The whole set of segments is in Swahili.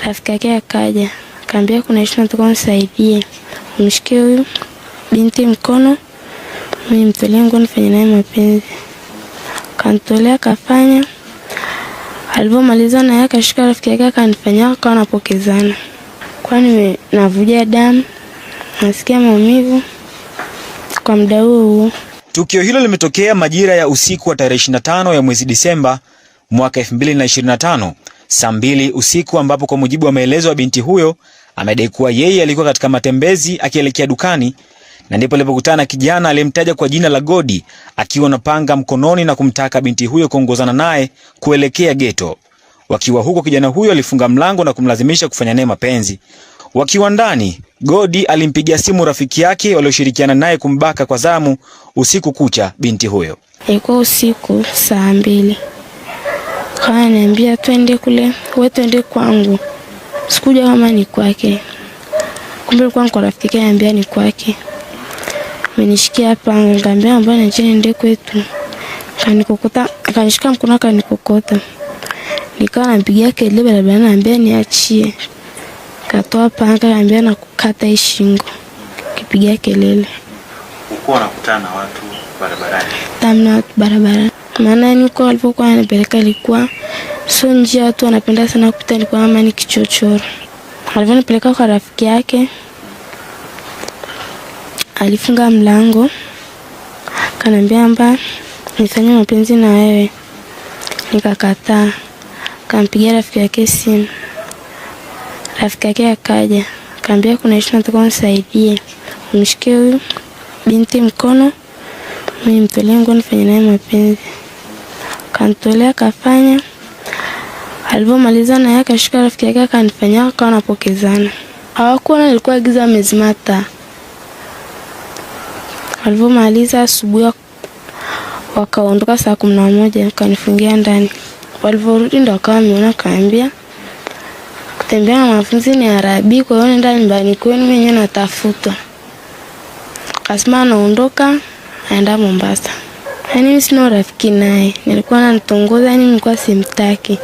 Rafiki yake akaja, akaambia kuna ishu nataka unisaidie. Mshikie huyu binti mkono, mimi nimtolee nguo nifanye naye mapenzi. Kanitolea kafanya. Alipomaliza na yeye akashika rafiki yake akanifanyia akawa napokezana. Kwani navuja damu, nasikia maumivu kwa muda huo. Tukio hilo limetokea majira ya usiku wa tarehe 25 ya mwezi Disemba mwaka 2025, saa 2 usiku, ambapo kwa mujibu wa maelezo ya binti huyo amedai kuwa yeye alikuwa katika matembezi akielekea dukani, na ndipo alipokutana kijana aliyemtaja kwa jina la Godi akiwa na panga mkononi na kumtaka binti huyo kuongozana naye kuelekea geto. Wakiwa huko, kijana huyo alifunga mlango na kumlazimisha kufanya naye mapenzi. Wakiwa ndani, Godi alimpigia simu rafiki yake walioshirikiana naye kumbaka kwa zamu usiku kucha binti huyo. Ilikuwa usiku saa 2. Kaniambia twende kule, wewe twende kwangu. Sikuja kama ni kwake. Kumbe kwa rafiki yake anambia ni kwake. Amenishikia panga, nikamwambia mbona nende kwetu. Kanikokota, akanishika mkono akanikokota. Nikawa nampigia kelele barabarani, anambia niachie. Katoa panga anambia na kukata shingo. Kipigia kelele. Ulikuwa unakutana na watu barabarani? Tamna watu barabarani. Maana niko alipokuwa anapeleka ilikuwa sio njia tu, anapenda sana kupita, ilikuwa kama ni kichochoro. Alivyonipeleka kwa rafiki yake, alifunga mlango. Kanambia amba nifanye mapenzi na wewe. Nikakataa. Kampigia rafiki yake simu. Rafiki yake akaja, akaambia kuna ishu nataka unisaidie. Mshikie huyu binti mkono, mimi nimtolee nguo nifanye naye mapenzi. Kanitolea kafanya. Alipomaliza na yeye akashika rafiki yake akanifanyia akawa napokezana. Hawakuona nilikuwa giza mezimata. Alipomaliza asubuhi wakaondoka saa 11 kanifungia ndani. Walivorudi ndo akawa ameona, kaambia kutembea na wanafunzi ni Arabi, kwa hiyo nenda nyumbani kwenu, mwenyewe natafuta. Kasema anaondoka aenda Mombasa. Mimi sina rafiki naye, nilikuwa nanitongoza, nilikuwa simtaki.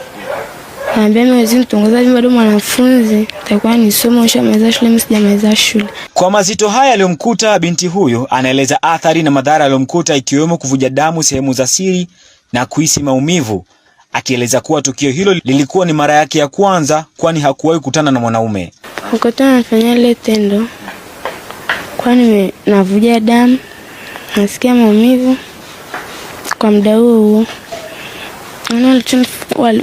Kaambia mimi wezi nitongoza, mimi bado mwanafunzi, nitakuwa nisome ushamaliza shule, mimi sijamaliza shule. Kwa mazito haya aliyomkuta binti huyo, anaeleza athari na madhara aliyomkuta, ikiwemo kuvuja damu sehemu za siri na kuhisi maumivu, akieleza kuwa tukio hilo lilikuwa ni mara yake ya kwanza, kwani hakuwahi kukutana na mwanaume. Wakati anafanya ile tendo, kwani navuja damu, nasikia maumivu kwa muda huo.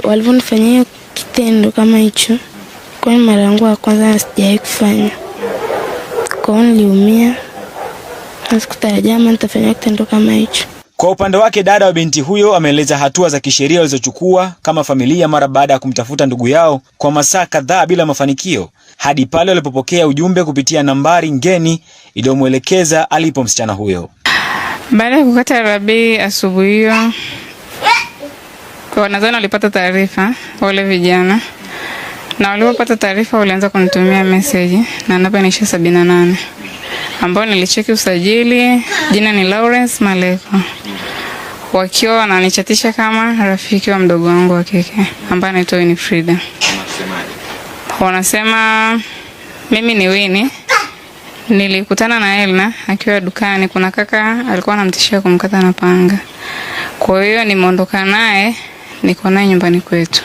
Walivyonifanyia kitendo kama hicho, kwani mara yangu ya kwanza sijawahi kufanya. Kwa hiyo niliumia, sikutarajia kama nitafanya kitendo kama hicho. Kwa upande wake, dada wa binti huyo ameeleza hatua za kisheria walizochukua kama familia mara baada ya kumtafuta ndugu yao kwa masaa kadhaa bila mafanikio, hadi pale walipopokea ujumbe kupitia nambari ngeni iliyomwelekeza alipo msichana huyo. Baada ya kukata Rabi asubuhi hiyo, kwa nadhani walipata taarifa wale vijana, na walipopata taarifa walianza kunitumia message na namba ni 78, ambao nilicheki usajili, jina ni Lawrence Maleko, wakiwa wananichatisha kama rafiki wa mdogo wangu wa kike ambaye anaitwa Winifrida. Wanasema mimi ni Winnie, nilikutana na Elna akiwa dukani, kuna kaka alikuwa anamtishia kumkata na panga. Kwa hiyo nimeondoka naye, niko naye nyumbani kwetu.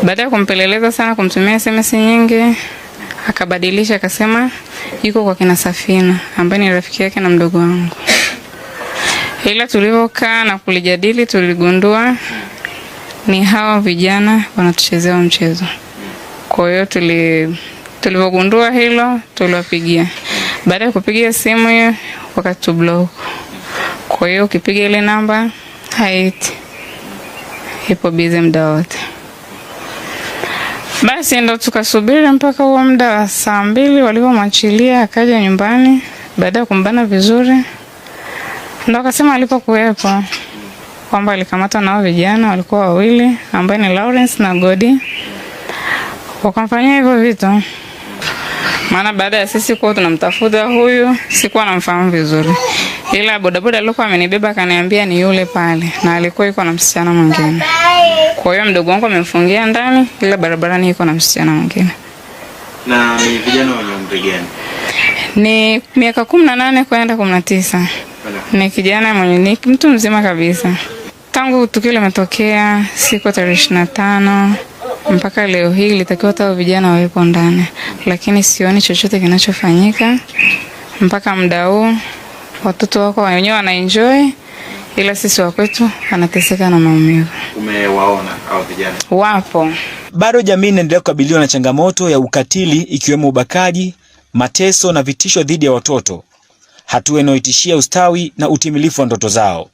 Baada ya kumpeleleza sana, kumtumia SMS nyingi, akabadilisha akasema yuko kwa kina Safina ambaye ni rafiki yake na mdogo wangu. Ila tulivyokaa na kulijadili, tuligundua ni hawa vijana wanatuchezea mchezo. Kwa hiyo tulivyogundua hilo, tuliwapigia. Baada ya kupigia simu hiyo, wakatublock. Kwa hiyo ukipiga ile namba haiti, ipo busy muda wote. Basi ndo tukasubiri mpaka huo muda wa saa 2 walipomwachilia akaja nyumbani. Baada ya kumbana vizuri, ndo akasema alipokuwepo kwamba alikamata nao vijana, walikuwa wawili ambaye ni Lawrence na Godi. Wakamfanyia hivyo vitu. Maana baada ya sisi kwa tunamtafuta huyu, sikuwa namfahamu vizuri. ila bodaboda alikuwa amenibeba akaniambia ni yule pale, na alikuwa yuko na msichana mwingine. Kwa hiyo mdogo wangu amemfungia ndani, ila barabarani yuko na msichana mwingine. Na ni vijana wenye umri gani? Ni miaka 18 kwenda 19. Ni kijana mwenye ni mtu mzima kabisa. Tangu tukio limetokea siku tarehe 25 mpaka leo hii litakiwa hata vijana wawepo ndani, lakini sioni chochote kinachofanyika mpaka muda huu. Watoto wako wenyewe wanaenjoy, ila sisi wa kwetu wanateseka na maumivu. Umewaona hao vijana? Wapo. Bado jamii inaendelea kukabiliwa na changamoto ya ukatili, ikiwemo ubakaji, mateso na vitisho dhidi ya watoto, hatua inayotishia ustawi na utimilifu wa ndoto zao.